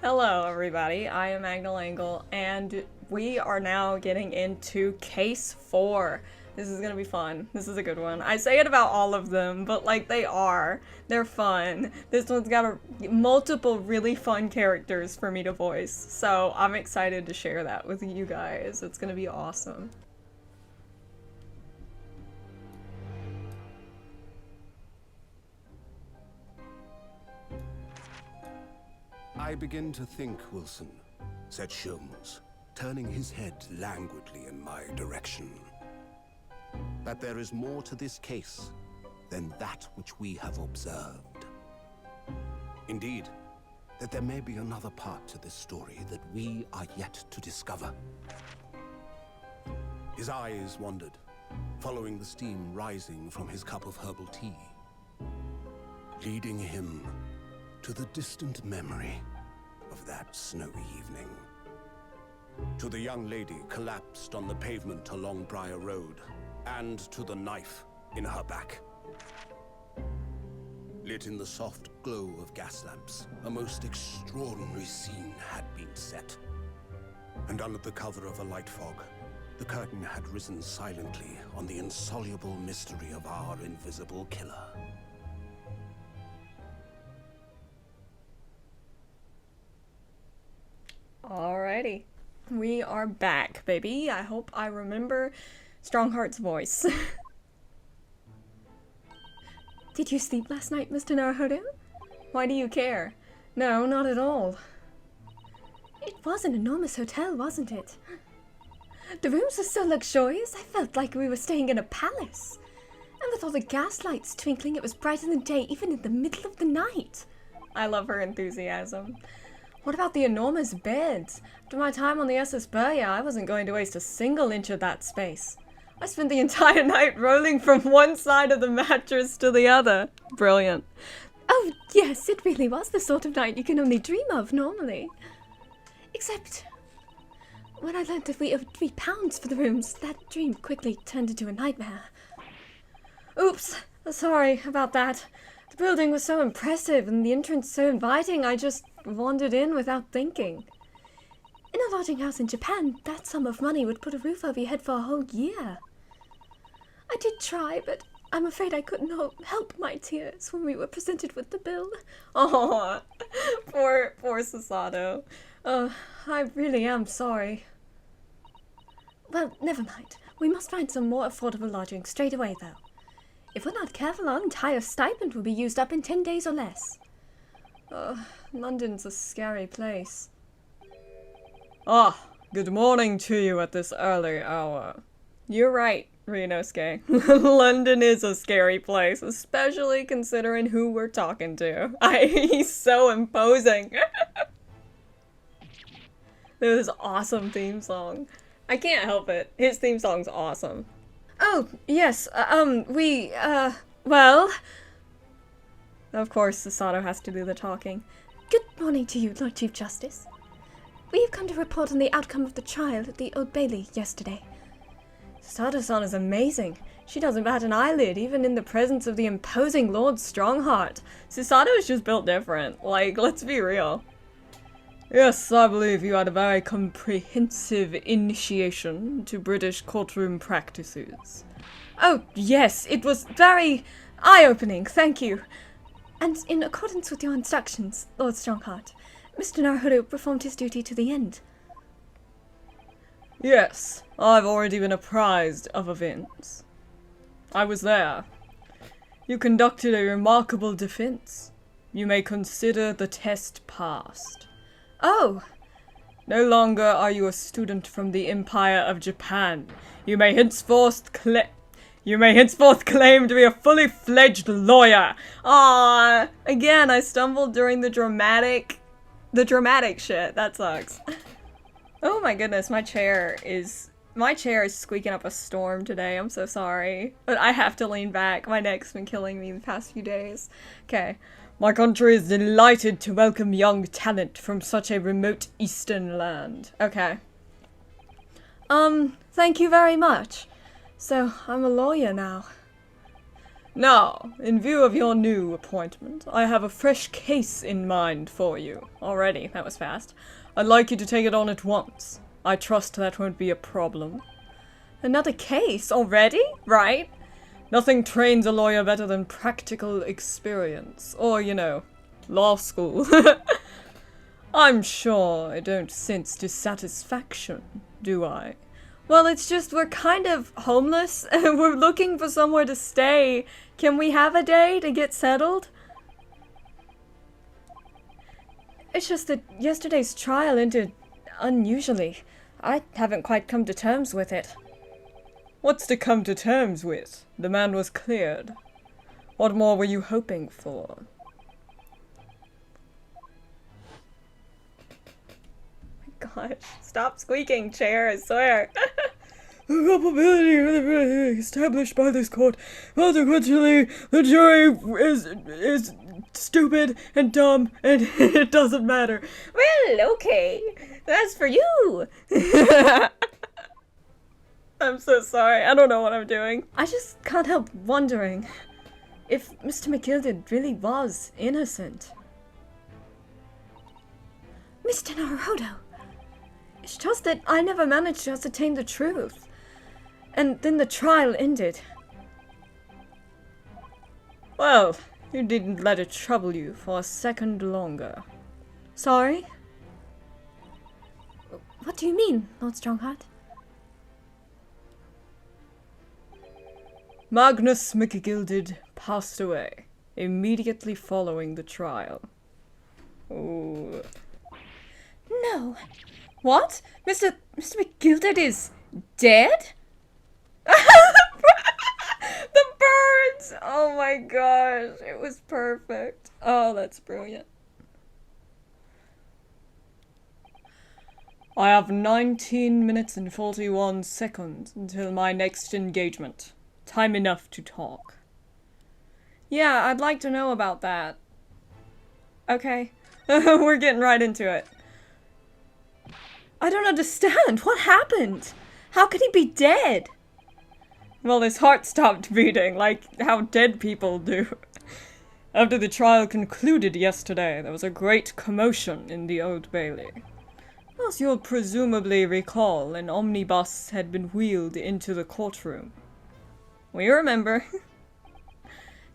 Hello, everybody. I am Agnel Angle, and we are now getting into Case 4. This is gonna be fun. This is a good one. I say it about all of them, but like they are. They're fun. This one's got multiple really fun characters for me to voice, so I'm excited to share that with you guys. It's gonna be awesome. I begin to think, Wilson, said Sholmes, turning his head languidly in my direction, that there is more to this case than that which we have observed. Indeed, that there may be another part to this story that we are yet to discover. His eyes wandered, following the steam rising from his cup of herbal tea, leading him to the distant memory of that snowy evening. To the young lady collapsed on the pavement along Briar Road, and to the knife in her back. Lit in the soft glow of gas lamps, a most extraordinary scene had been set. And under the cover of a light fog, the curtain had risen silently on the insoluble mystery of our invisible killer. Alrighty. We are back, baby. I hope I remember Strongheart's voice. Did you sleep last night, Mr. Naruhodo? Why do you care? No, not at all. It was an enormous hotel, wasn't it? The rooms were so luxurious, I felt like we were staying in a palace. And with all the gas lights twinkling, it was bright in the day, even in the middle of the night. I love her enthusiasm. What about the enormous beds? After my time on the SS Burya, I wasn't going to waste a single inch of that space. I spent the entire night rolling from one side of the mattress to the other. Brilliant. Oh, yes, it really was the sort of night you can only dream of normally. Except, when I learned that we owed £3 for the rooms, that dream quickly turned into a nightmare. Oops, sorry about that. The building was so impressive and the entrance so inviting, I just wandered in without thinking. In a lodging house in Japan, that sum of money would put a roof over your head for a whole year. I did try, but I'm afraid I couldn't help my tears when we were presented with the bill. Oh, poor Sasato. I really am sorry. Well, never mind. We must find some more affordable lodging straight away, though. If we're not careful, our entire stipend will be used up in 10 days or less. London's a scary place. Ah, good morning to you at this early hour. You're right, Ryunosuke. London is a scary place, especially considering who we're talking to. He's so imposing. This awesome theme song. I can't help it. His theme song's awesome. Oh, yes, well... Of course, Sasato has to do the talking. Good morning to you, Lord Chief Justice. We have come to report on the outcome of the trial at the Old Bailey yesterday. Sasato-san is amazing. She doesn't bat an eyelid, even in the presence of the imposing Lord Strongheart. Sasato is just built different. Like, let's be real. Yes, I believe you had a very comprehensive initiation to British courtroom practices. Oh, yes, it was very eye-opening, thank you. And in accordance with your instructions, Lord Strongheart, Mr. Naruhodo performed his duty to the end. Yes, I've already been apprised of events. I was there. You conducted a remarkable defense. You may consider the test passed. Oh! No longer are you a student from the Empire of Japan. You may henceforth claim to be a fully fledged lawyer. Ah, again, I stumbled during the dramatic shit. That sucks. Oh my goodness, my chair is squeaking up a storm today. I'm so sorry, but I have to lean back. My neck's been killing me the past few days. Okay. My country is delighted to welcome young talent from such a remote eastern land. Okay. Thank you very much. So, I'm a lawyer now. Now, in view of your new appointment, I have a fresh case in mind for you. Already, that was fast. I'd like you to take it on at once. I trust that won't be a problem. Another case already? Right? Nothing trains a lawyer better than practical experience. Or, you know, law school. I'm sure I don't sense dissatisfaction, do I? Well, it's just we're kind of homeless and we're looking for somewhere to stay. Can we have a day to get settled? It's just that yesterday's trial ended unusually. I haven't quite come to terms with it. What's to come to terms with? The man was cleared. What more were you hoping for? Gosh, stop squeaking, chair, I swear. The culpability established by this court. Consequently, the jury is stupid and dumb, and it doesn't matter. Well, okay. That's for you. I'm so sorry. I don't know what I'm doing. I just can't help wondering if Mr. McGilded really was innocent. Mr. Naruhodo. It's just that I never managed to ascertain the truth. And then the trial ended. Well, you didn't let it trouble you for a second longer. Sorry? What do you mean, Lord Strongheart? Magnus McGilded passed away immediately following the trial. Oh. No. What? Mr. McGilded is dead? The birds! Oh my gosh, it was perfect. Oh, that's brilliant. I have 19 minutes and 41 seconds until my next engagement. Time enough to talk. Yeah, I'd like to know about that. Okay. We're getting right into it. I don't understand. What happened? How could he be dead? Well, his heart stopped beating, like how dead people do. After the trial concluded yesterday, there was a great commotion in the Old Bailey. As you'll presumably recall, an omnibus had been wheeled into the courtroom. We remember.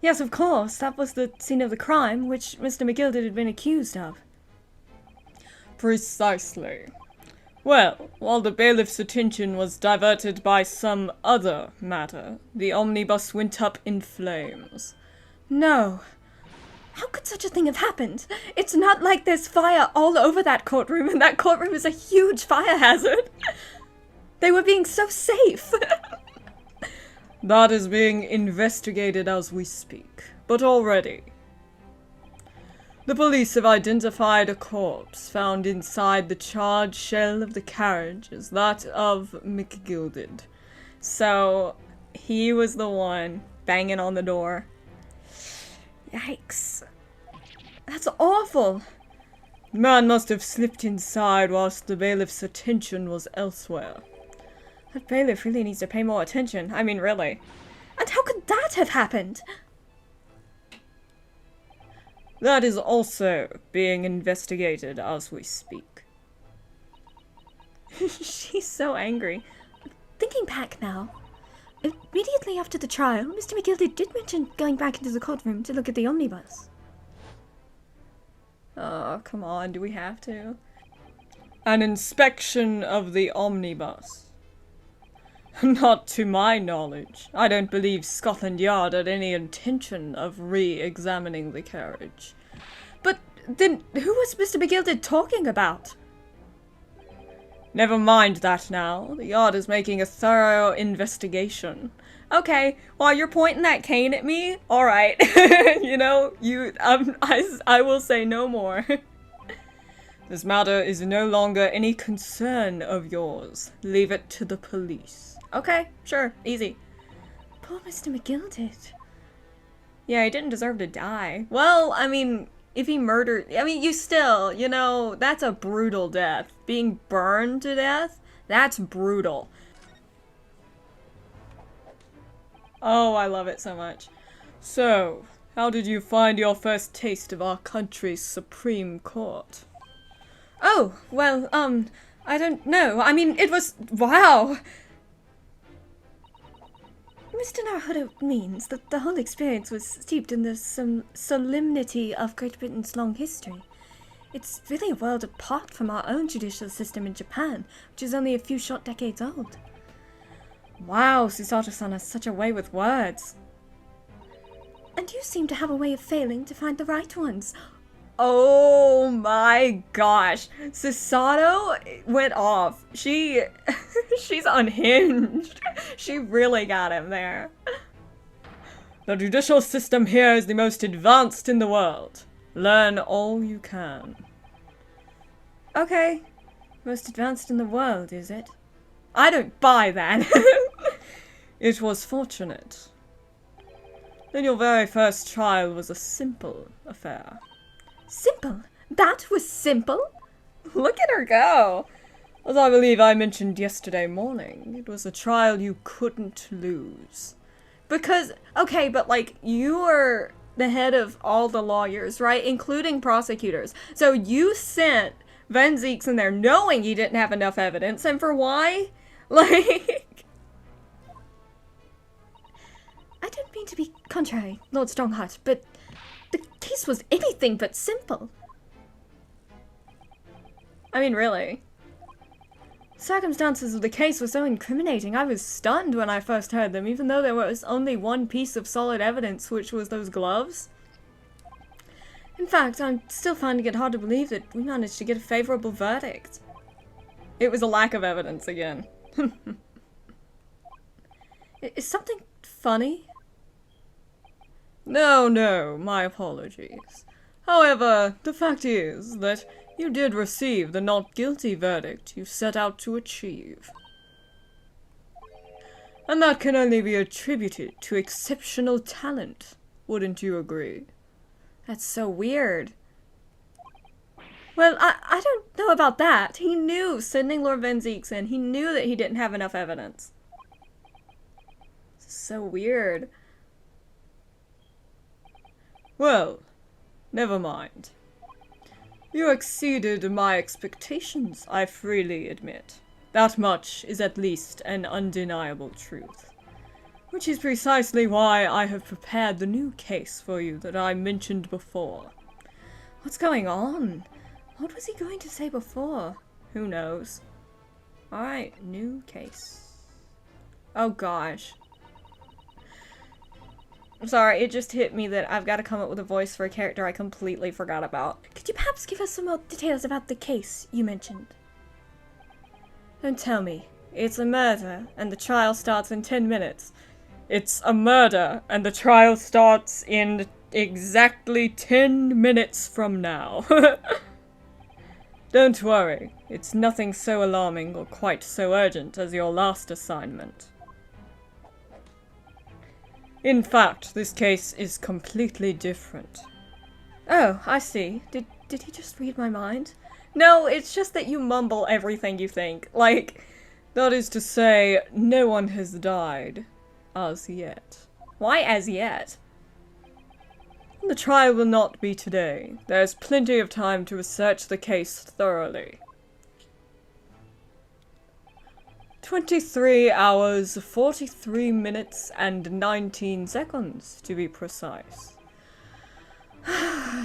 Yes, of course, that was the scene of the crime, which Mr. McGilded had been accused of. Precisely. Well, while the bailiff's attention was diverted by some other matter, the omnibus went up in flames. No. How could such a thing have happened? It's not like there's fire all over that courtroom, and that courtroom is a huge fire hazard. They were being so safe. That is being investigated as we speak, but already. The police have identified a corpse found inside the charred shell of the carriage as that of McGilded. So, he was the one banging on the door. Yikes. That's awful. The man must have slipped inside whilst the bailiff's attention was elsewhere. That bailiff really needs to pay more attention. I mean, really. And how could that have happened? That is also being investigated as we speak. She's so angry. Thinking back now, immediately after the trial, Mr. McGilded did mention going back into the courtroom to look at the omnibus. Oh, come on, do we have to? An inspection of the omnibus. Not to my knowledge. I don't believe Scotland Yard had any intention of re-examining the carriage. But then, who was Mr. McGilded talking about? Never mind that now. The Yard is making a thorough investigation. Okay, while you're pointing that cane at me, alright. You know, I will say no more. This matter is no longer any concern of yours. Leave it to the police. Okay, sure, easy. Poor Mr. McGilded. Yeah, he didn't deserve to die. Well, I mean, if he murdered... I mean, you still, you know, that's a brutal death. Being burned to death, that's brutal. Oh, I love it so much. So, how did you find your first taste of our country's Supreme Court? Oh, well, I don't know. I mean, it was... wow! Mr. Naruhodo means that the whole experience was steeped in the solemnity of Great Britain's long history. It's really a world apart from our own judicial system in Japan, which is only a few short decades old. Wow, Susato-san has such a way with words. And you seem to have a way of failing to find the right ones. Oh my gosh. Susato went off. She's unhinged. She really got him there. The judicial system here is the most advanced in the world. Learn all you can. Okay. Most advanced in the world, is it? I don't buy that. It was fortunate. Then your very first trial was a simple affair. Simple? That was simple? Look at her go! As I believe I mentioned yesterday morning, it was a trial you couldn't lose. Because, okay, but like, you were the head of all the lawyers, right? Including prosecutors. So you sent Van Zieks in there knowing he didn't have enough evidence, and for why? Like... I don't mean to be contrary, Lord Strongheart, but the case was anything but simple. I mean, really. Circumstances of the case were so incriminating, I was stunned when I first heard them, even though there was only one piece of solid evidence, which was those gloves. In fact, I'm still finding it hard to believe that we managed to get a favorable verdict. It was a lack of evidence again. Is something funny? No, my apologies. However, the fact is that you did receive the not guilty verdict you set out to achieve. And that can only be attributed to exceptional talent, wouldn't you agree? That's so weird. Well, I don't know about that. He knew, sending Lord Van Zieks in, he knew that he didn't have enough evidence. It's so weird. Well, never mind. You exceeded my expectations, I freely admit. That much is at least an undeniable truth. Which is precisely why I have prepared the new case for you that I mentioned before. What's going on? What was he going to say before? Who knows? Alright, new case. Oh gosh. I'm sorry, it just hit me that I've got to come up with a voice for a character I completely forgot about. Could you perhaps give us some more details about the case you mentioned? Don't tell me. It's a murder, and the trial starts in 10 minutes. It's a murder, and the trial starts in exactly 10 minutes from now. Don't worry, it's nothing so alarming or quite so urgent as your last assignment. In fact, this case is completely different. Oh, I see. Did he just read my mind? No, it's just that you mumble everything you think. Like, that is to say, no one has died. As yet. Why as yet? The trial will not be today. There's plenty of time to research the case thoroughly. 23 hours, 43 minutes, and 19 seconds, to be precise.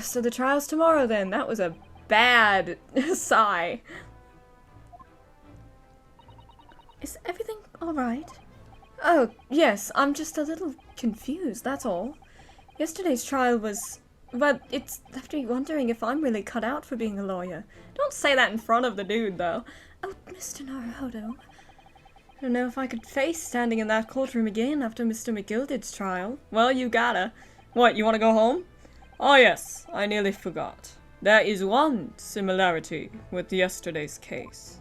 So the trial's tomorrow then. That was a bad sigh. Is everything alright? Oh, yes, I'm just a little confused, that's all. Yesterday's trial was... but it's left me wondering if I'm really cut out for being a lawyer. Don't say that in front of the dude, though. Oh, Mr. Naruhodo. I don't know if I could face standing in that courtroom again after Mr. McGilded's trial. Well, you gotta. What, you want to go home? Oh yes, I nearly forgot. There is one similarity with yesterday's case.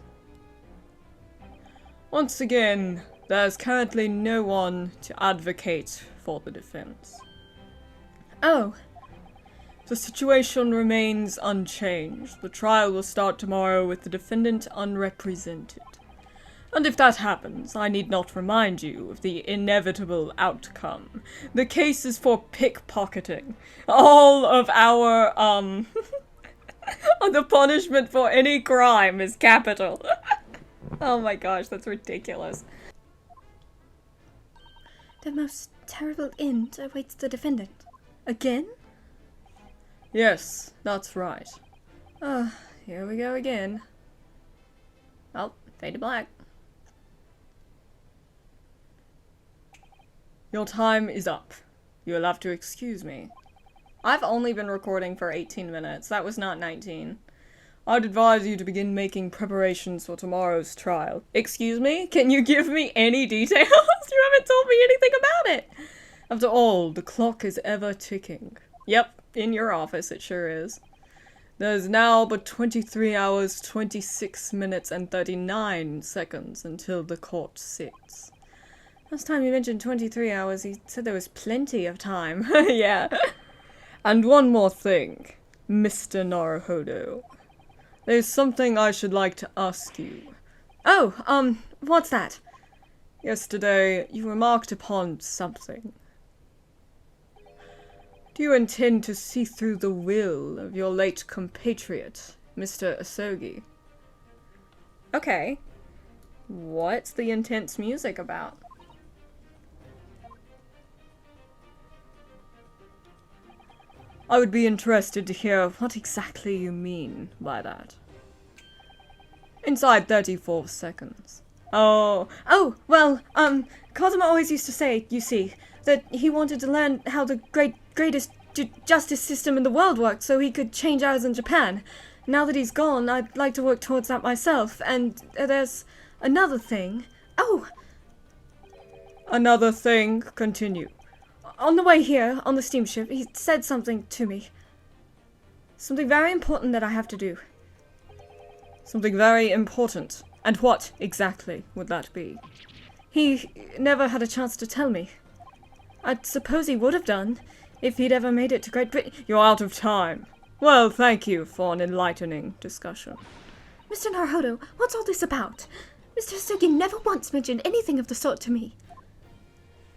Once again, there's currently no one to advocate for the defense. Oh. The situation remains unchanged. The trial will start tomorrow with the defendant unrepresented. And if that happens, I need not remind you of the inevitable outcome. The case is for pickpocketing. All of our, the punishment for any crime is capital. Oh my gosh, that's ridiculous. The most terrible end awaits the defendant. Again? Yes, that's right. Here we go again. Oh, fade to black. Your time is up. You will have to excuse me. I've only been recording for 18 minutes. That was not 19. I'd advise you to begin making preparations for tomorrow's trial. Excuse me? Can you give me any details? You haven't told me anything about it! After all, the clock is ever ticking. Yep, in your office it sure is. There's now but 23 hours, 26 minutes, and 39 seconds until the court sits. Last time you mentioned 23 hours, he said there was plenty of time. Yeah. And one more thing, Mr. Naruhodo. There's something I should like to ask you. Oh, what's that? Yesterday, you remarked upon something. Do you intend to see through the will of your late compatriot, Mr. Asogi? Okay. What's the intense music about? I would be interested to hear what exactly you mean by that. Inside 34 seconds. Oh, well, Cosmo always used to say, you see, that he wanted to learn how the greatest justice system in the world worked so he could change ours in Japan. Now that he's gone, I'd like to work towards that myself, and there's another thing. Oh! Another thing? Continue. On the way here, on the steamship, he said something to me. Something very important that I have to do. Something very important? And what exactly would that be? He never had a chance to tell me. I suppose he would have done, if he'd ever made it to Great Britain. You're out of time. Well, thank you for an enlightening discussion. Mr. Naruhodo, what's all this about? Mr. Sugi never once mentioned anything of the sort to me.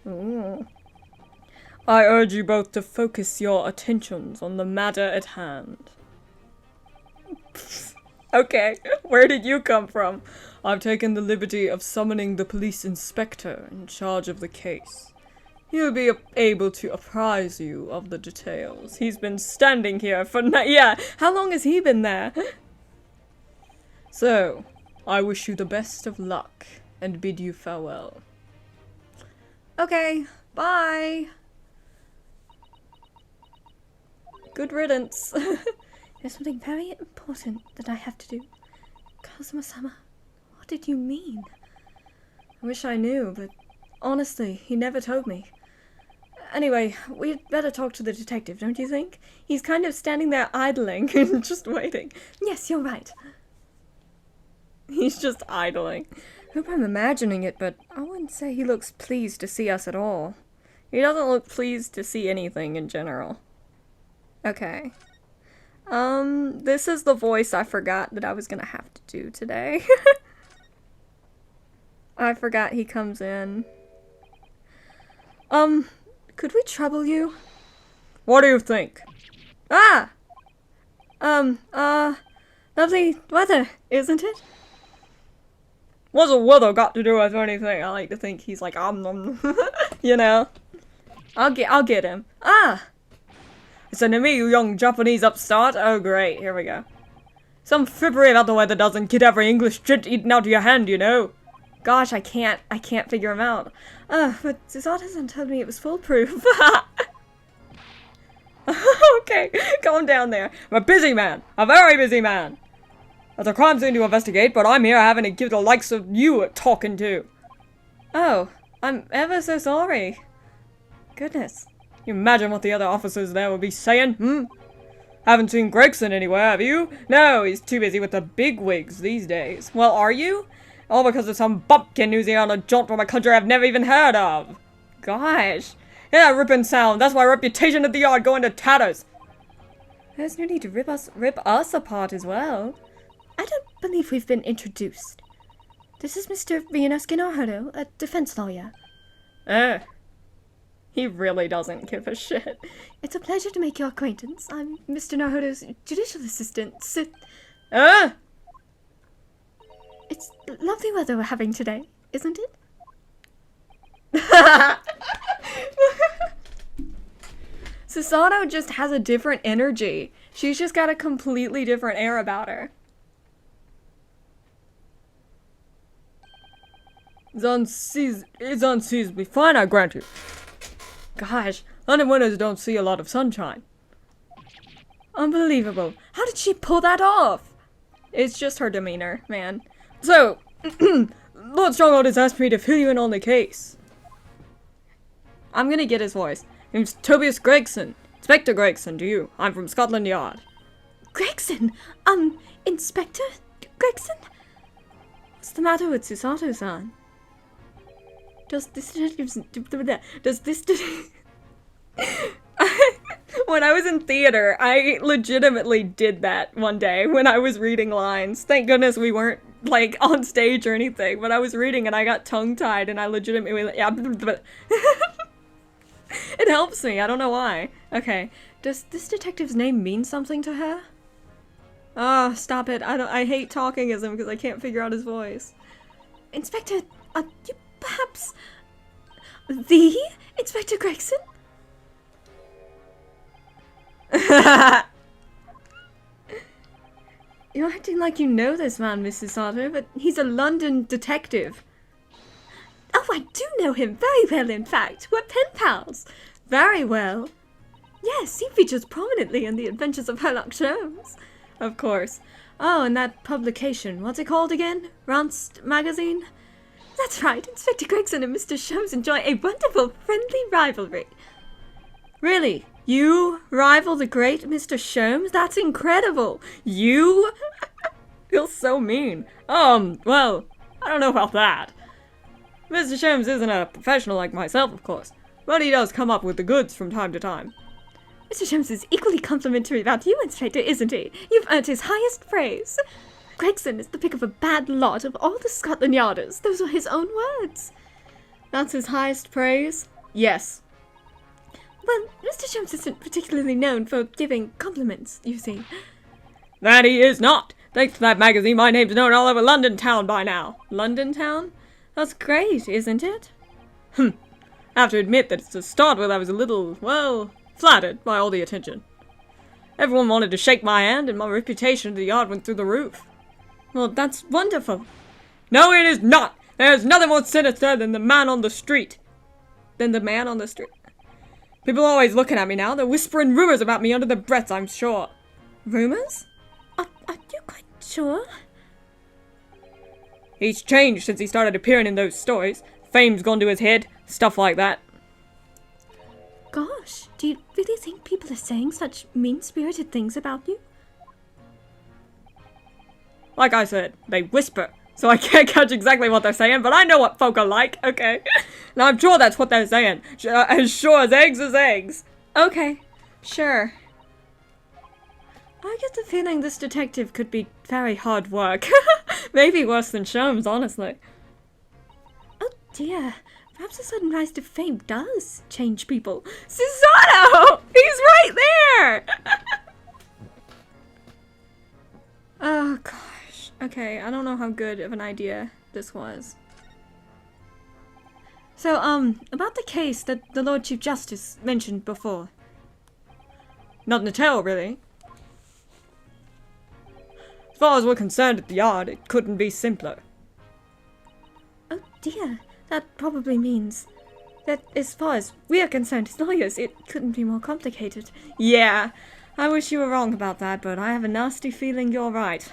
Oh. I urge you both to focus your attentions on the matter at hand. Okay, where did you come from? I've taken the liberty of summoning the police inspector in charge of the case. He'll be able to apprise you of the details. He's been standing here for yeah, how long has he been there? So, I wish you the best of luck and bid you farewell. Okay, bye. Good riddance. There's something very important that I have to do. Kazuma-sama, what did you mean? I wish I knew, but honestly, he never told me. Anyway, we'd better talk to the detective, don't you think? He's kind of standing there idling and just waiting. Yes, you're right. He's just idling. I hope I'm imagining it, but I wouldn't say he looks pleased to see us at all. He doesn't look pleased to see anything in general. Okay. This is the voice I forgot that I was gonna have to do today. I forgot he comes in. Could we trouble you? What do you think? Ah! Lovely weather, isn't it? What's the weather got to do with anything? I like to think he's like, you know. I'll get him. Ah! Listen to me, you young Japanese upstart. Oh great, here we go. Some frippery about the weather doesn't get every English shit eaten out of your hand, you know. Gosh, I can't figure him out. But Zod hasn't told me it was foolproof. Okay, calm down there. I'm a busy man. A very busy man. There's a crime scene to investigate, but I'm here having to give the likes of you a talking to. Oh, I'm ever so sorry. Goodness. You imagine what the other officers there would be saying, Haven't seen Gregson anywhere, have you? No, he's too busy with the bigwigs these days. Well, are you? All because of some bumpkin who's here on a jaunt from a country I've never even heard of. Gosh. Yeah, ripping sound. That's my reputation at the yard going to tatters. There's no need to rip us apart as well. I don't believe we've been introduced. This is Mr. Ryunosuke Naruhodo, a defense lawyer. He really doesn't give a shit. It's a pleasure to make your acquaintance. I'm Mr. Naruhodo's judicial assistant. It's lovely weather we're having today, isn't it? Susato just has a different energy. She's just got a completely different air about her. It's unseasonably fine, I grant you. Gosh, London winters don't see a lot of sunshine. Unbelievable. How did she pull that off? It's just her demeanor, man. So, Lord Stronghold has asked me to fill you in on the case. I'm gonna get his voice. Name's Tobias Gregson. Inspector Gregson, to you. I'm from Scotland Yard. Gregson? Inspector Gregson? What's the matter with Susato-san? Does this When I was in theater, I legitimately did that one day when I was reading lines. Thank goodness we weren't, like, on stage or anything, but I was reading and I got tongue-tied and I legitimately, It helps me, I don't know why. Okay, does this detective's name mean something to her? Oh, stop it. I hate talking as him because I can't figure out his voice. Inspector, are you perhaps the Inspector Gregson? You're acting like you know this man, Mrs. Sato, but he's a London detective. Oh, I do know him very well, in fact. We're pen pals. Very well. Yes, he features prominently in the adventures of Sherlock Holmes. Of course. Oh, and that publication, what's it called again? Rance magazine? That's right, Inspector Gregson and Mr. Sholmes enjoy a wonderful, friendly rivalry. Really? You rival the great Mr. Sholmes? That's incredible! You? Feels so mean. Well, I don't know about that. Mr. Sholmes isn't a professional like myself, of course, but he does come up with the goods from time to time. Mr. Sholmes is equally complimentary about you, Inspector, isn't he? You've earned his highest praise. Gregson is the pick of a bad lot of all the Scotland Yarders. Those were his own words. That's his highest praise? Yes. Well, Mr. Sholmes isn't particularly known for giving compliments, you see. That he is not! Thanks to that magazine, my name's known all over London town by now. London town? That's great, isn't it? I have to admit that to start with I was a little, well, flattered by all the attention. Everyone wanted to shake my hand and my reputation at the yard went through the roof. Well, that's wonderful. No, it is not! There's nothing more sinister than the man on the street. People are always looking at me now. They're whispering rumors about me under their breaths, I'm sure. Rumors? Are you quite sure? He's changed since he started appearing in those stories. Fame's gone to his head. Stuff like that. Gosh, do you really think people are saying such mean-spirited things about you? Like I said, they whisper, so I can't catch exactly what they're saying, but I know what folk are like, okay? And I'm sure that's what they're saying. As sure as eggs is eggs. Okay, sure. I get the feeling this detective could be very hard work. Maybe worse than Sholmes, honestly. Oh dear, perhaps a sudden rise to fame does change people. Susato! He's right there! Oh gosh. Okay, I don't know how good of an idea this was. So, about the case that the Lord Chief Justice mentioned before. Nothing to tell, really. As far as we're concerned at the yard, it couldn't be simpler. Oh dear, that probably means that as far as we are concerned as lawyers, it couldn't be more complicated. Yeah, I wish you were wrong about that, but I have a nasty feeling you're right.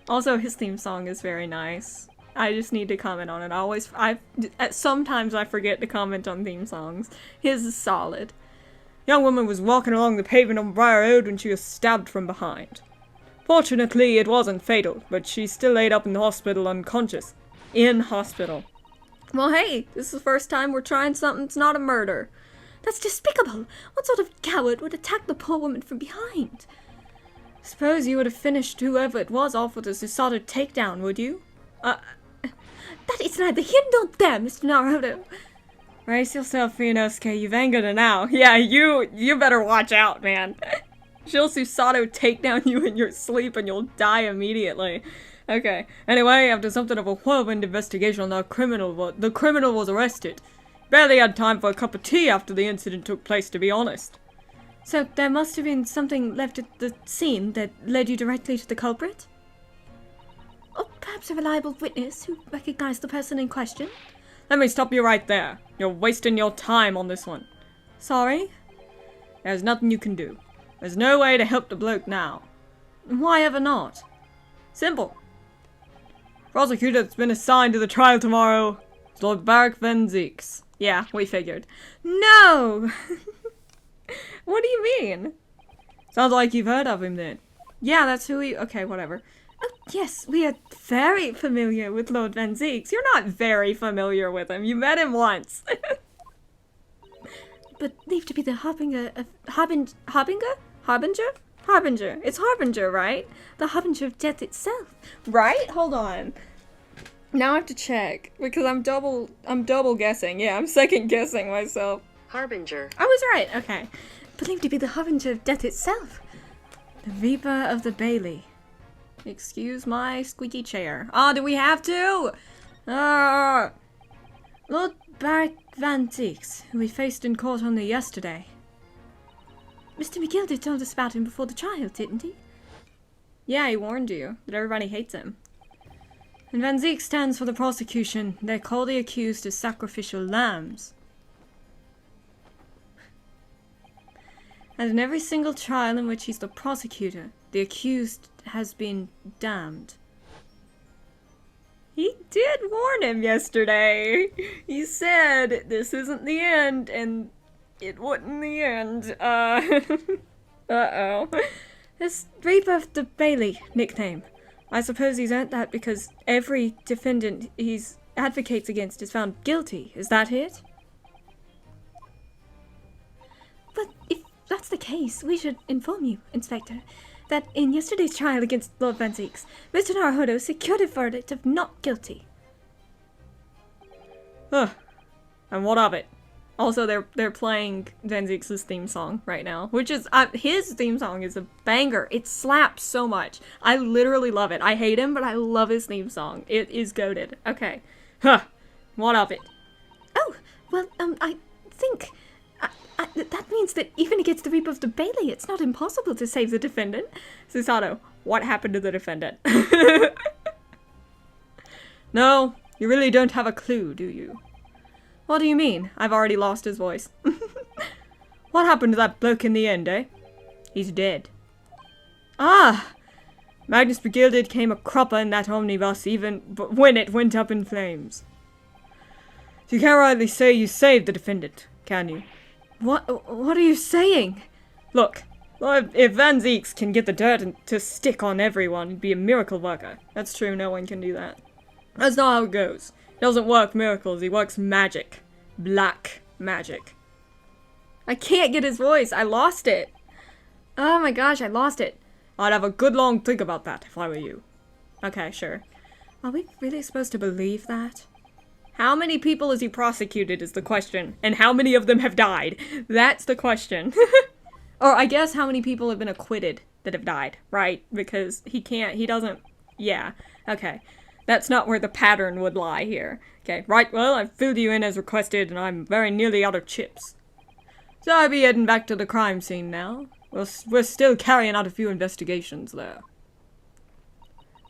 Also, his theme song is very nice. I just need to comment on it. Sometimes I forget to comment on theme songs. His is solid. Young woman was walking along the pavement on Briar Road when she was stabbed from behind. Fortunately, it wasn't fatal, but she's still laid up in the hospital unconscious. In hospital. Well, hey, this is the first time we're trying something that's not a murder. That's despicable! What sort of coward would attack the poor woman from behind? Suppose you would have finished whoever it was off with a Susato takedown, would you? That is neither here nor there, Mr. Naruto. Brace yourself, Inosuke. You've angered her now. Yeah, you better watch out, man. She'll Susato take down you in your sleep and you'll die immediately. Okay. Anyway, after something of a whirlwind investigation, the criminal was arrested. Barely had time for a cup of tea after the incident took place, to be honest. So there must have been something left at the scene that led you directly to the culprit? Or perhaps a reliable witness who recognized the person in question? Let me stop you right there. You're wasting your time on this one. Sorry? There's nothing you can do. There's no way to help the bloke now. Why ever not? Simple. Prosecutor that's been assigned to the trial tomorrow is Lord Barak Van Zeeks. Yeah, we figured. No! What do you mean? Sounds like you've heard of him then. Yeah, that's who he... Okay, whatever. Oh, yes, we are very familiar with Lord Van Zeeks. You're not very familiar with him. You met him once. But leave to be the harbinger of... Harbinger? It's Harbinger, right? The harbinger of death itself. Right? Hold on. Now I have to check, because I'm double guessing. Yeah, I'm second guessing myself. Harbinger. I was right, okay. Believed to be the harbinger of death itself. The Reaper of the Bailey. Excuse my squeaky chair. Ah, do we have to? Ah. Lord Barak Van Zeeks, who we faced in court only yesterday. Mr. McGilder told us about him before the trial, didn't he? Yeah, he warned you that everybody hates him. And Van Zeeks stands for the prosecution. They call the accused as sacrificial lambs. And in every single trial in which he's the prosecutor, the accused has been damned. He did warn him yesterday. He said, this isn't the end, and it wasn't the end. Uh-oh. This Reaper of the Bailey nickname. I suppose he's earned that because every defendant he's advocates against is found guilty. Is that it? But if that's the case, we should inform you, Inspector, that in yesterday's trial against Lord Van Zeeks, Mr. Naruhodo secured a verdict of not guilty. Huh. And what of it? Also, they're playing Van Zeeks' theme song right now, which is, his theme song is a banger. It slaps so much. I literally love it. I hate him, but I love his theme song. It is goated. Okay. Huh. What of it? Oh, well, I think... that means that even against the Reaper of the Bailey, it's not impossible to save the defendant. Susato, what happened to the defendant? No, you really don't have a clue, do you? What do you mean? I've already lost his voice. What happened to that bloke in the end, eh? He's dead. Ah! Magnus Begilded came a cropper in that omnibus even when it went up in flames. You can't rightly say you saved the defendant, can you? What are you saying? Look, well, if Van Zeeks can get the dirt to stick on everyone, he'd be a miracle worker. That's true, no one can do that. That's not how it goes. He doesn't work miracles, he works magic. Black magic. I can't get his voice, I lost it. Oh my gosh, I lost it. I'd have a good long think about that if I were you. Okay, sure. Are we really supposed to believe that? How many people has he prosecuted is the question, and how many of them have died? That's the question. Or I guess how many people have been acquitted that have died, right? Because he doesn't, yeah, okay. That's not where the pattern would lie here. Okay, right, well, I've filled you in as requested, and I'm very nearly out of chips. So I'll be heading back to the crime scene now. We're still carrying out a few investigations there.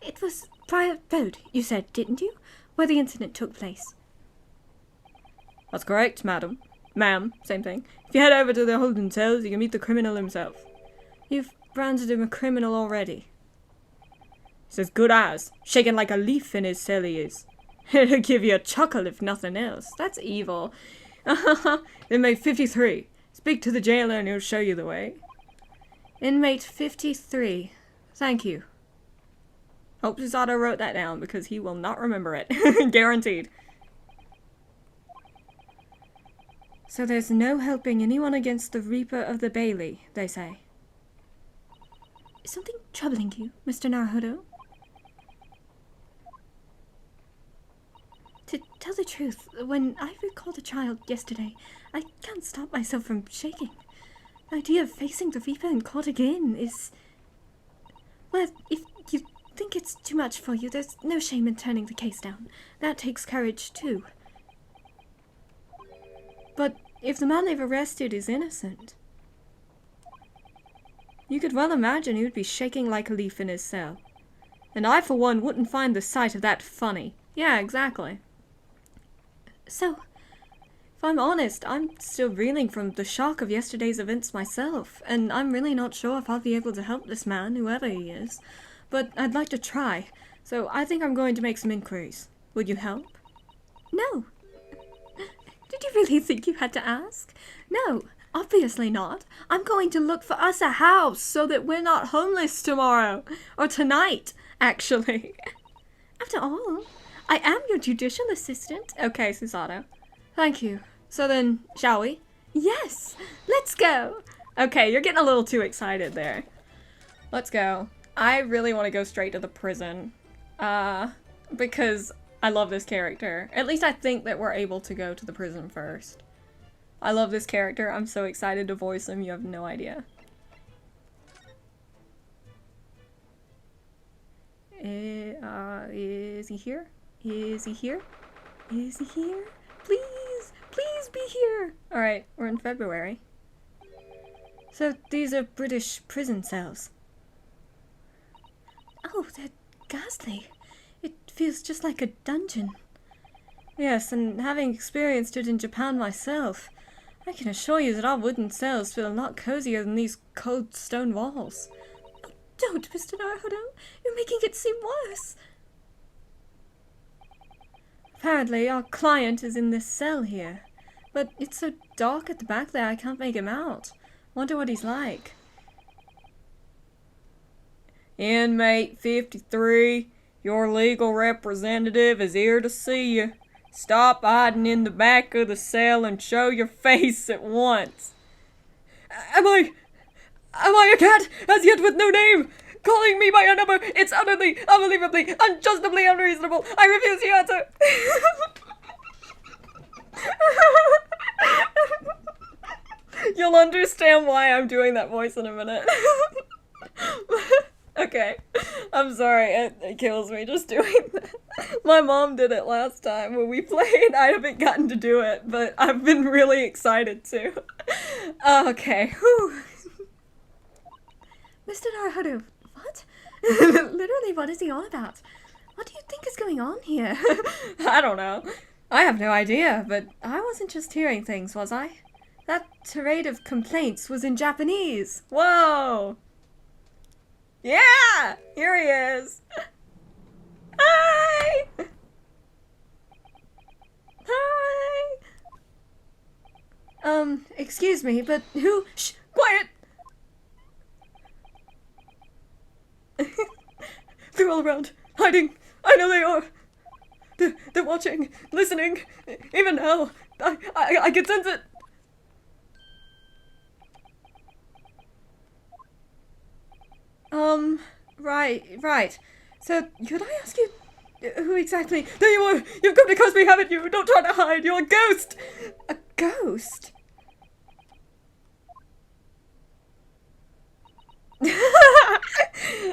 It was Prior Road, you said, didn't you? Where the incident took place. That's correct, madam. Ma'am, same thing. If you head over to the holding cells, you can meet the criminal himself. You've branded him a criminal already. He's as good as. Shaking like a leaf in his cell he is. It'll give you a chuckle if nothing else. That's evil. Inmate 53. Speak to the jailer and he'll show you the way. Inmate 53. Thank you. Hope Susato wrote that down because he will not remember it. Guaranteed. So there's no helping anyone against the Reaper of the Bailey, they say. Is something troubling you, Mr. Naruhodo? tell the truth, when I recalled a child yesterday, I can't stop myself from shaking. The idea of facing the Reaper in court again is... Well, if you think it's too much for you, there's no shame in turning the case down. That takes courage, too. But if the man they've arrested is innocent, you could well imagine he would be shaking like a leaf in his cell. And I, for one, wouldn't find the sight of that funny. Yeah, exactly. So, if I'm honest, I'm still reeling from the shock of yesterday's events myself, and I'm really not sure if I'll be able to help this man, whoever he is. But I'd like to try, so I think I'm going to make some inquiries. Would you help? No. Did you really think you had to ask? No, obviously not. I'm going to look for us a house so that we're not homeless tomorrow. Or tonight, actually. After all, I am your judicial assistant. Okay, Susato. Thank you. So then, shall we? Yes, let's go. Okay, you're getting a little too excited there. Let's go. I really want to go straight to the prison. Because I love this character. At least I think that we're able to go to the prison first. I love this character. I'm so excited to voice him. You have no idea. Is he here? Is he here? Is he here? Please, please be here. Alright, we're in February. So these are British prison cells. Oh, they're ghastly. It feels just like a dungeon. Yes, and having experienced it in Japan myself, I can assure you that our wooden cells feel a lot cozier than these cold stone walls. Oh, don't, Mr. Naruhodo. You're making it seem worse. Apparently, our client is in this cell here. But it's so dark at the back there, I can't make him out. Wonder what he's like. Inmate 53, your legal representative is here to see you. Stop hiding in the back of the cell and show your face at once. Am I a cat, as yet with no name? Calling me by a number, it's utterly, unbelievably, unjustably unreasonable. I refuse the answer. You'll understand why I'm doing that voice in a minute. Okay, I'm sorry, it kills me just doing that. My mom did it last time when we played. I haven't gotten to do it, but I've been really excited to. Okay, whew. Mr. Naruhodo, what? Literally, what is he on about? What do you think is going on here? I don't know. I have no idea, but I wasn't just hearing things, was I? That tirade of complaints was in Japanese. Whoa! Yeah! Here he is! Hi! Hi! Excuse me, but who— Shh! Quiet! They're all around, hiding. I know they are. They're watching, listening. Even now, I can sense it. Right. So, could I ask you who exactly— There you are! You've come to curse me, haven't you? Don't try to hide, you're a ghost! A ghost?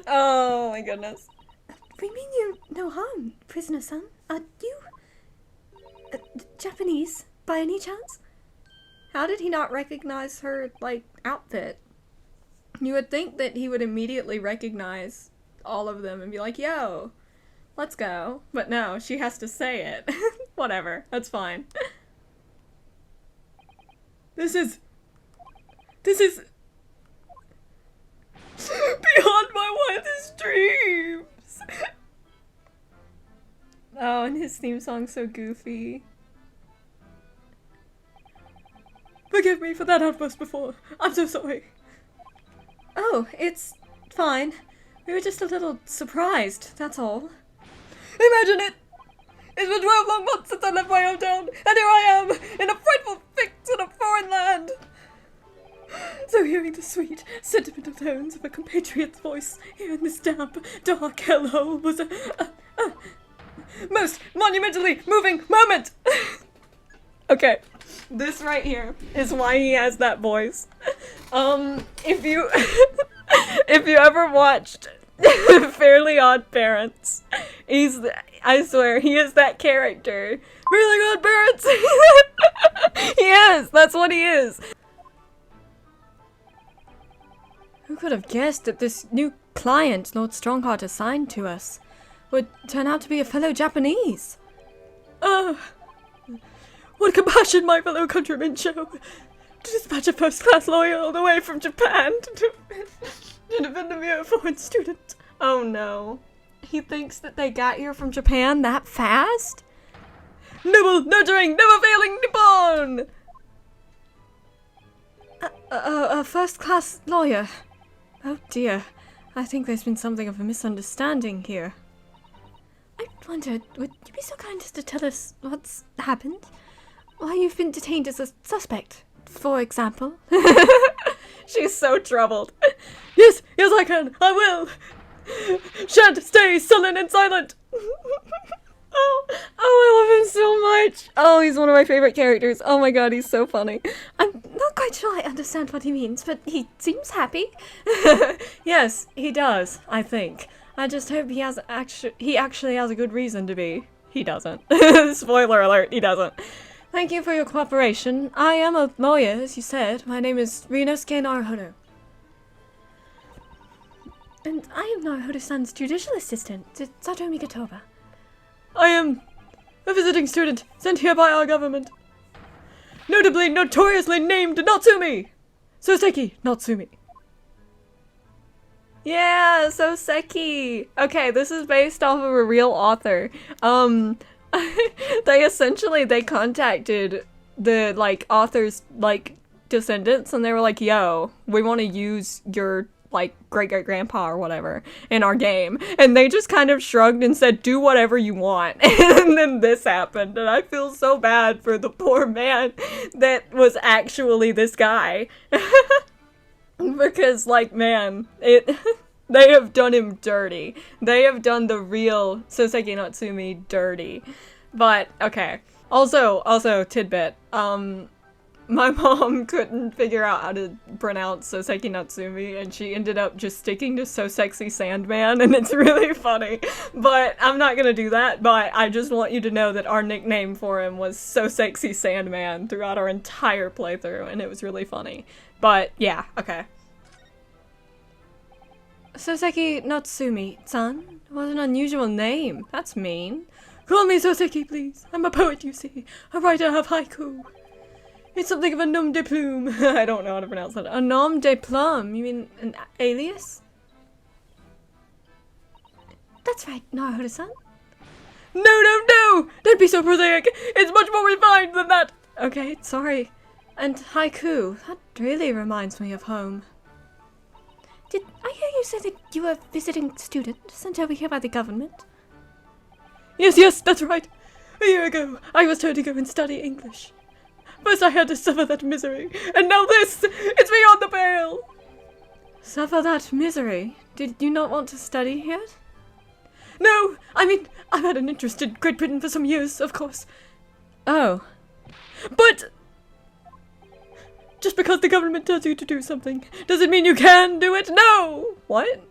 Oh my goodness. We mean you no harm, prisoner-san. Are you Japanese, by any chance? How did he not recognize her, like, outfit? You would think that he would immediately recognize all of them and be like, yo, let's go. But no, she has to say it. Whatever, that's fine. This is beyond my wildest dreams. Oh, and his theme song's so goofy. Forgive me for that outburst before. I'm so sorry. Oh, it's fine. We were just a little surprised, that's all. Imagine it! It's been 12 long months since I left my hometown, and here I am, in a frightful fix in a foreign land! So hearing the sweet, sentimental tones of a compatriot's voice here in this damp, dark hellhole was most monumentally moving moment! Okay, this right here is why he has that voice. If you if you ever watched Fairly Odd Parents, I swear, he is that character. Fairly Odd Parents! He is! That's what he is! Who could have guessed that this new client Lord Strongheart assigned to us would turn out to be a fellow Japanese? What compassion my fellow countrymen show to dispatch a first-class lawyer all the way from Japan to defend a mere foreign student. Oh no. He thinks that they got here from Japan that fast? Noble, nurturing, never-failing Nippon! A first-class lawyer. Oh dear. I think there's been something of a misunderstanding here. I wondered, would you be so kind as to tell us what's happened? Why you've been detained as a suspect, for example? She's so troubled. Yes, I can. I will. Shan't stay sullen and silent. Oh, I love him so much. Oh, he's one of my favorite characters. Oh my god, he's so funny. I'm not quite sure I understand what he means, but he seems happy. Yes, he does, I think. I just hope he actually has a good reason to be. He doesn't. Spoiler alert, he doesn't. Thank you for your cooperation. I am a lawyer, as you said. My name is Rinosuke Naruhodo. And I am Naruhodo-san's judicial assistant, Satomi Gatoba. I am a visiting student sent here by our government. Notably, notoriously named Natsumi! Soseki Natsumi. Yeah, Soseki! Okay, this is based off of a real author. They contacted the, author's, descendants, and they were like, yo, we want to use your, great-great-grandpa or whatever in our game. And they just kind of shrugged and said, do whatever you want. And then this happened, and I feel so bad for the poor man that was actually this guy. Because, man, they have done him dirty. They have done the real Soseki Natsumi dirty. But, okay. Also, tidbit, my mom couldn't figure out how to pronounce Soseki Natsumi, and she ended up just sticking to So Sexy Sandman, and it's really funny. But I'm not gonna do that, but I just want you to know that our nickname for him was So Sexy Sandman throughout our entire playthrough, and it was really funny. But, yeah, okay. Soseki Natsumi-san? What an unusual name. That's mean. Call me Soseki, please. I'm a poet, you see. A writer of haiku. It's something of a nom de plume. I don't know how to pronounce that. A nom de plume? You mean an alias? That's right, Naruhodo-san. No! Don't be so prosaic! It's much more refined than that! Okay, sorry. And haiku. That really reminds me of home. Did I hear you say that you were a visiting student sent over here by the government? Yes, that's right. A year ago, I was told to go and study English. First I had to suffer that misery, and now this! It's beyond the pale! Suffer that misery? Did you not want to study yet? No! I mean, I've had an interest in Great Britain for some years, of course. Oh. But just because the government tells you to do something, does it mean you can do it? No! What?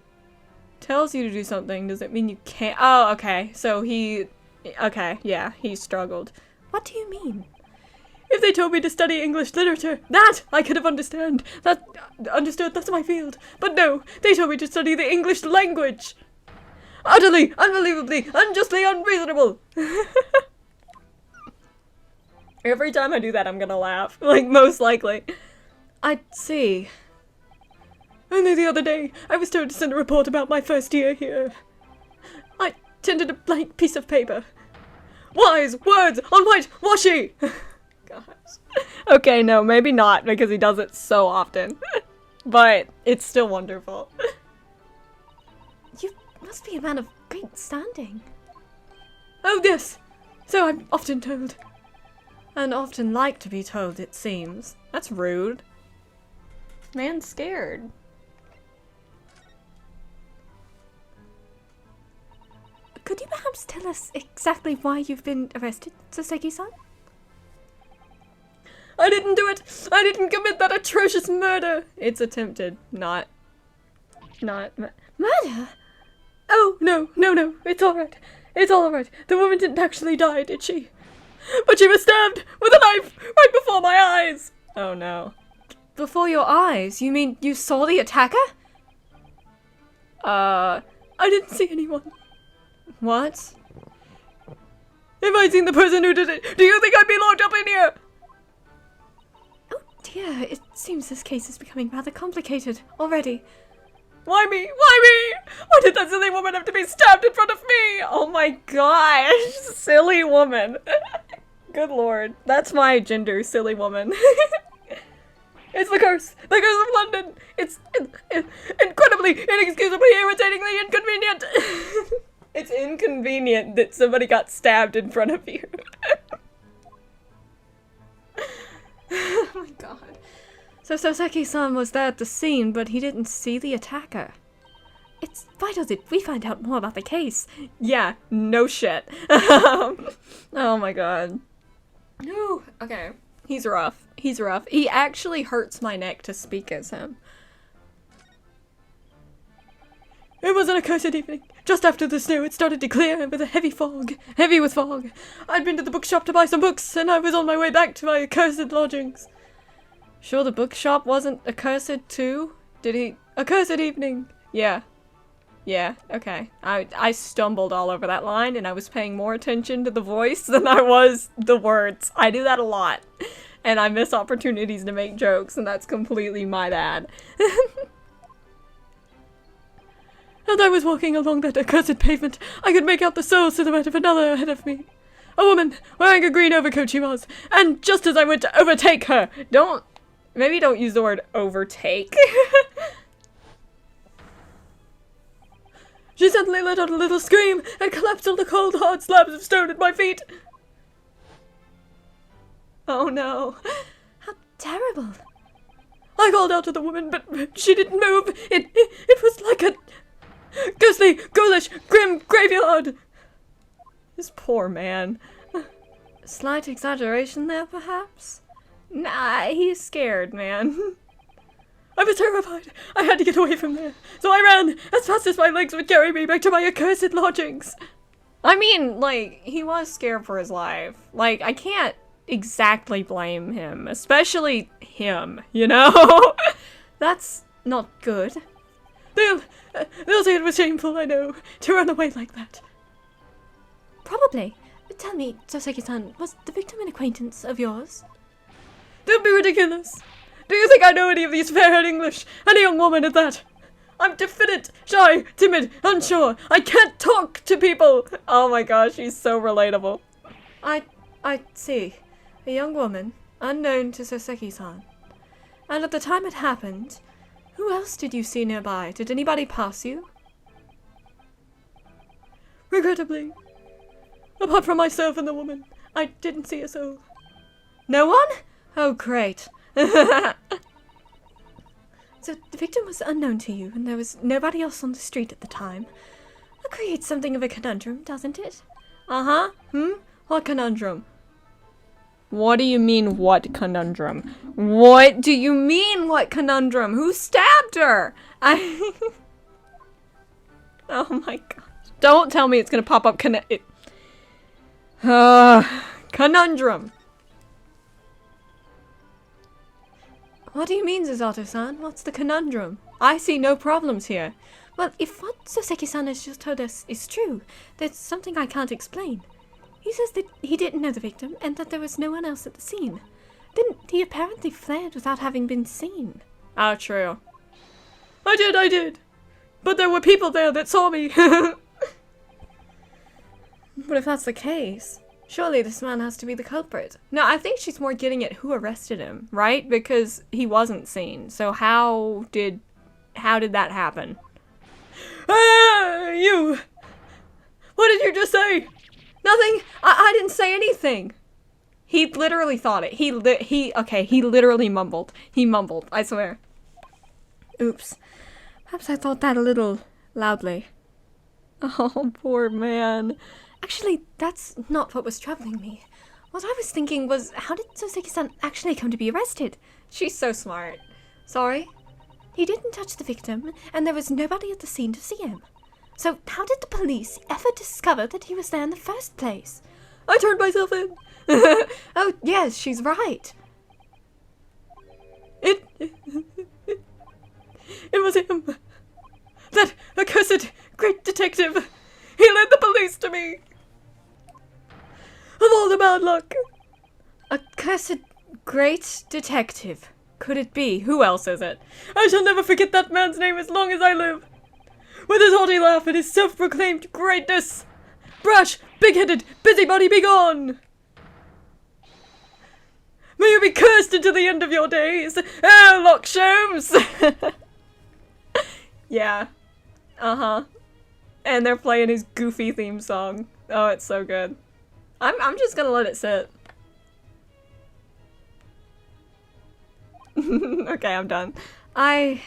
Tells you to do something, does it mean you can't? Oh, okay. So okay, yeah, he struggled. What do you mean? If they told me to study English literature, that I could have understood. That's my field. But no, they told me to study the English language. Utterly, unbelievably, unjustly unreasonable. Every time I do that, I'm gonna laugh. Most likely. I see. Only the other day, I was told to send a report about my first year here. I tendered a blank piece of paper. Wise words on white washi! Gosh. Okay, no, maybe not, because he does it so often. But it's still wonderful. You must be a man of great standing. Oh, yes! So I'm often told. And often like to be told, it seems. That's rude. Man's scared. could you perhaps tell us exactly why you've been arrested, Soseki-san? I didn't do it! I didn't commit that atrocious murder! It's attempted, not Murder? Oh, no, it's alright. It's alright. The woman didn't actually die, did she? But she was stabbed with a knife right before my eyes! Oh no. Before your eyes? You mean you saw the attacker? I didn't see anyone. What? If I'd seen the person who did it, do you think I'd be locked up in here? Oh dear, it seems this case is becoming rather complicated already. Why me? Why me? Why did that silly woman have to be stabbed in front of me? Oh my gosh, silly woman. Good lord. That's my gender, silly woman. It's the curse of London. It's incredibly, inexcusably, irritatingly inconvenient. It's inconvenient that somebody got stabbed in front of you. Oh my god. So Soseki-san was there at the scene, but he didn't see the attacker. It's vital that we find out more about the case. Yeah, no shit. Oh my god. No. Okay. He's rough. He's rough. He actually hurts my neck to speak as him. It was an accursed evening. Just after the snow had started to clear with a heavy with fog. I'd been to the bookshop to buy some books, and I was on my way back to my accursed lodgings. Sure the bookshop wasn't accursed too? Did he? Accursed evening. Yeah. Yeah, okay. I stumbled all over that line, and I was paying more attention to the voice than I was the words. I do that a lot. And I miss opportunities to make jokes, and that's completely my bad. As I was walking along that accursed pavement, I could make out the sole silhouette of another ahead of me. A woman, wearing a green overcoat she was, and just as I went to overtake her, maybe don't use the word overtake. She suddenly let out a little scream and collapsed on the cold, hard slabs of stone at my feet. Oh no. How terrible. I called out to the woman, but she didn't move. It was like a ghostly, ghoulish, grim graveyard. This poor man. Slight exaggeration there, perhaps? Nah, he's scared, man. I was terrified. I had to get away from there. So I ran as fast as my legs would carry me back to my accursed lodgings. I mean, like, he was scared for his life. Like, I can't exactly blame him. Especially him, you know? That's not good. They'll say it was shameful, I know, to run away like that. Probably. Tell me, Soseki-san, was the victim an acquaintance of yours? Don't be ridiculous. Do you think I know any of these fair-haired English? And a young woman at that? I'm diffident, shy, timid, unsure. I can't talk to people. Oh my gosh, she's so relatable. I see. A young woman, unknown to Soseki-san. And at the time it happened, who else did you see nearby? Did anybody pass you? Regrettably, apart from myself and the woman, I didn't see a soul. No one? Oh, great. So the victim was unknown to you, and there was nobody else on the street at the time. That creates something of a conundrum, doesn't it? Uh-huh. What conundrum? What do you mean, what conundrum? What do you mean, what conundrum? Who stabbed her? Oh my gosh. Don't tell me it's gonna pop up conundrum. What do you mean, Zazato-san? What's the conundrum? I see no problems here. Well, if what Soseki-san has just told us is true, there's something I can't explain. He says that he didn't know the victim, and that there was no one else at the scene. Then he apparently fled without having been seen. Oh, true. I did. But there were people there that saw me. But if that's the case, surely this man has to be the culprit. No, I think she's more getting at who arrested him, right? Because he wasn't seen. So how did that happen? You! What did you just say? Nothing! I didn't say anything! He literally thought it. He literally mumbled. He mumbled, I swear. Oops. Perhaps I thought that a little loudly. Oh, poor man. Actually, that's not what was troubling me. What I was thinking was, how did Soseki-san actually come to be arrested? She's so smart. Sorry? He didn't touch the victim, and there was nobody at the scene to see him. So how did the police ever discover that he was there in the first place? I turned myself in. Oh, yes, she's right. It was him. That accursed great detective. He led the police to me. Of all the bad luck. Accursed great detective. Could it be? Who else is it? I shall never forget that man's name as long as I live. With his haughty laugh and his self-proclaimed greatness. Brash, big-headed, busybody, be gone! May you be cursed into the end of your days, Airlock Sholmes! Yeah. Uh-huh. And they're playing his goofy theme song. Oh, it's so good. I'm just gonna let it sit. Okay, I'm done. I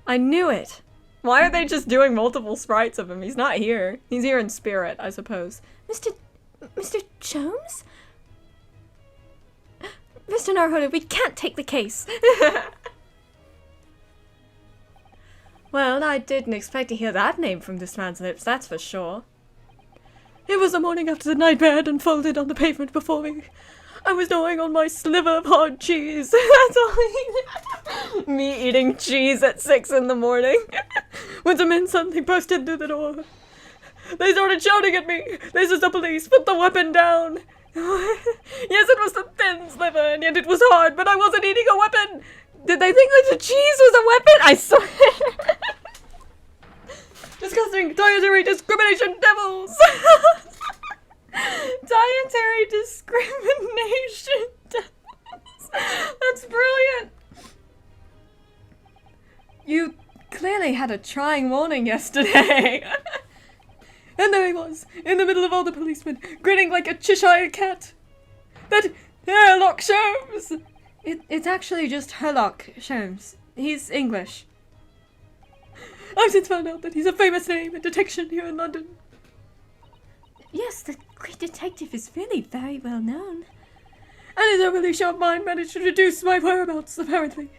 knew it. Why are they just doing multiple sprites of him? He's not here. He's here in spirit, I suppose. Mr. Sholmes? Mr. Naruhodo, we can't take the case. Well, I didn't expect to hear that name from this man's lips, that's for sure. It was the morning after the nightmare had unfolded on the pavement before me. I was gnawing on my sliver of hard cheese. That's all me eating cheese at 6 in the morning. When some men suddenly burst in through the door. They started shouting at me. This is the police. Put the weapon down. Yes, it was the thin sliver, and yet it was hard, but I wasn't eating a weapon. Did they think that the cheese was a weapon? I swear. Disgusting, dietary discrimination devils. Dietary discrimination devils. That's brilliant. You clearly had a trying morning yesterday. And there he was, in the middle of all the policemen, grinning like a Cheshire cat. That Airlock Sholmes! It's actually just Herlock Sholmes. He's English. I've since found out that he's a famous name in detection here in London. Yes, the great detective is really very well known. And his overly sharp mind managed to deduce my whereabouts, apparently.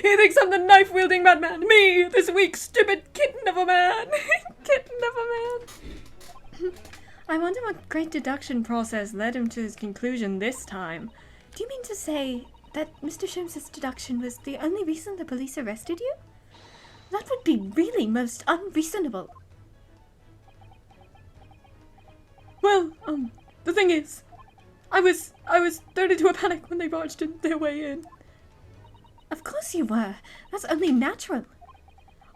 He thinks I'm the knife-wielding madman. Me, this weak, stupid kitten of a man. Kitten of a man. I wonder what great deduction process led him to his conclusion this time. Do you mean to say that Mr. Sholmes' deduction was the only reason the police arrested you? That would be really most unreasonable. Well, the thing is, I was thrown into a panic when they barged in their way in. Of course you were. That's only natural.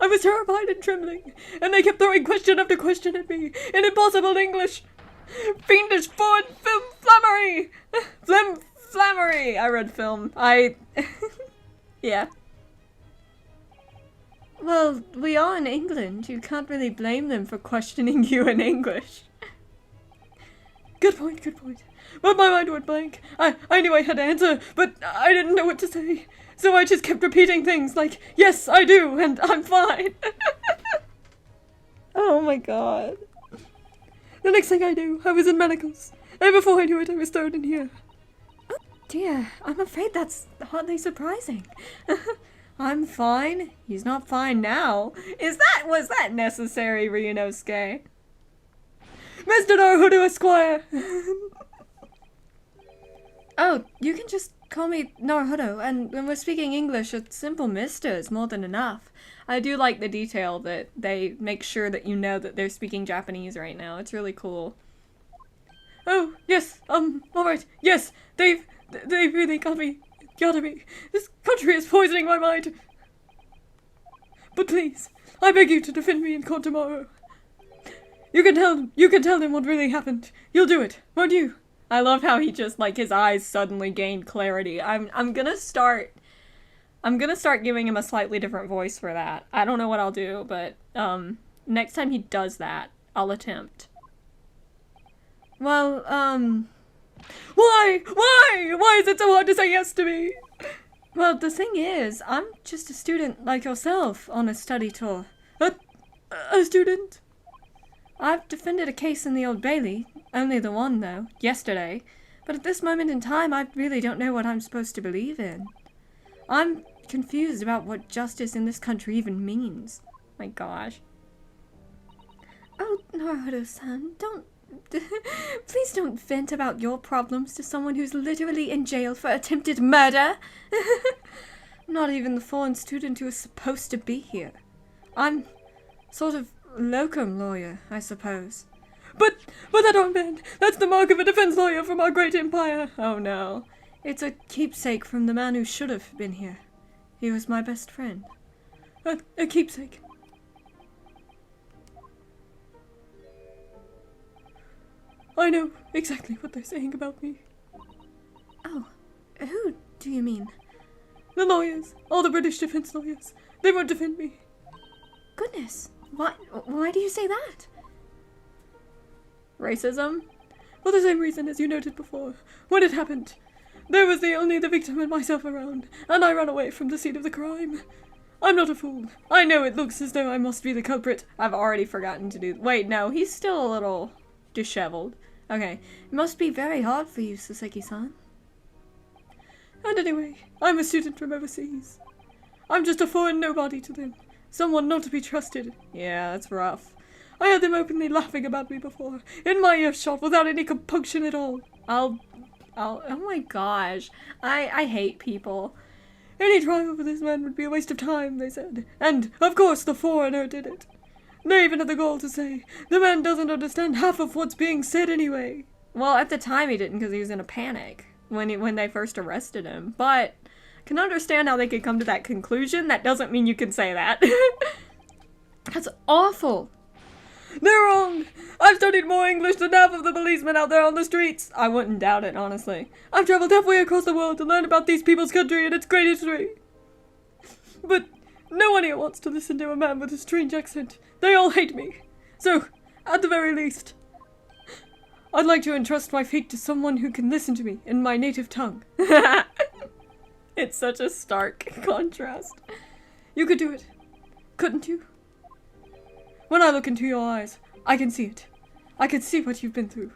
I was terrified and trembling, and they kept throwing question after question at me in impossible English. Fiendish foreign film flammery! Flammery! I read film. Yeah. Well, we are in England. You can't really blame them for questioning you in English. Good point. But my mind went blank. I knew I had to answer, but I didn't know what to say. So I just kept repeating things like, yes, I do, and I'm fine. Oh my god. The next thing I knew, I was in Chronicles. And before I knew it, I was thrown in here. Oh dear, I'm afraid that's hardly surprising. I'm fine. He's not fine now. Was that necessary, Ryunosuke? Mr. Naruhodo Esquire! Oh, you can just call me Naruhodo, and when we're speaking English, a simple mister is more than enough. I do like the detail that they make sure that you know that they're speaking Japanese right now. It's really cool. Oh, yes, alright, yes, they've really got me. This country is poisoning my mind. But please, I beg you to defend me in court tomorrow. You can tell them what really happened. You'll do it, won't you? I love how he just, like, his eyes suddenly gained clarity. I'm gonna start giving him a slightly different voice for that. I don't know what I'll do, but, next time he does that, I'll attempt. Well, Why? Why is it so hard to say yes to me? well, the thing is, I'm just a student like yourself on a study tour. A student? I've defended a case in the Old Bailey, only the one though, yesterday, but at this moment in time I really don't know what I'm supposed to believe in. I'm confused about what justice in this country even means. My gosh. Oh, Naruto-san, don't... please don't vent about your problems to someone who's literally in jail for attempted murder. Not even the foreign student who is supposed to be here. I'm sort of locum lawyer, I suppose. But that don't bend. That's the mark of a defense lawyer from our great empire. Oh no. It's a keepsake from the man who should have been here. He was my best friend. A keepsake. I know exactly what they're saying about me. Oh, who do you mean? The lawyers. All the British defense lawyers. They won't defend me. Goodness. Why do you say that? Racism? For the same reason as you noted before. When it happened, there was only the victim and myself around, and I ran away from the scene of the crime. I'm not a fool. I know it looks as though I must be the culprit. I've already forgotten to do... Wait, no, he's still a little disheveled. Okay. It must be very hard for you, Saseki-san. And anyway, I'm a student from overseas. I'm just a foreign nobody to them. Someone not to be trusted. Yeah, that's rough. I had them openly laughing about me before, in my earshot, without any compunction at all. Oh my gosh. I hate people. Any trial over this man would be a waste of time, they said. And, of course, the foreigner did it. They even had the gall to say, the man doesn't understand half of what's being said anyway. Well, at the time he didn't, because he was in a panic when they first arrested him. But I can understand how they could come to that conclusion. That doesn't mean you can say that. That's awful. They're wrong. I've studied more English than half of the policemen out there on the streets. I wouldn't doubt it, honestly. I've traveled halfway across the world to learn about these people's country and its great history. But no one here wants to listen to a man with a strange accent. They all hate me. So, at the very least, I'd like to entrust my fate to someone who can listen to me in my native tongue. It's such a stark contrast. You could do it, couldn't you? When I look into your eyes, I can see it. I can see what you've been through.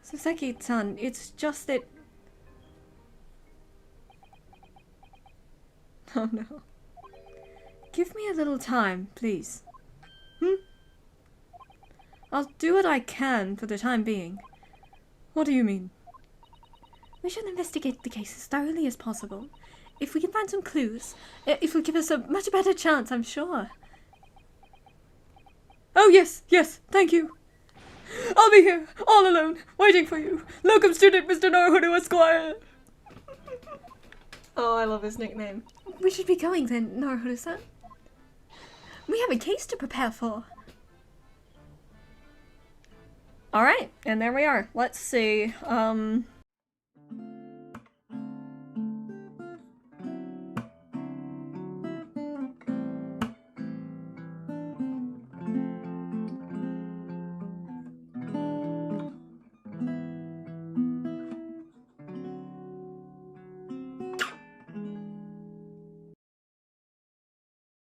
Saseki-san, it's just that... Oh no. Give me a little time, please. I'll do what I can for the time being. What do you mean? We should investigate the case as thoroughly as possible. If we can find some clues, it will give us a much better chance, I'm sure. Oh, yes, thank you. I'll be here, all alone, waiting for you. Locum student Mr. Naruhodo Esquire. Oh, I love his nickname. We should be going then, Naruhodo-san. We have a case to prepare for. Alright, and there we are. Let's see.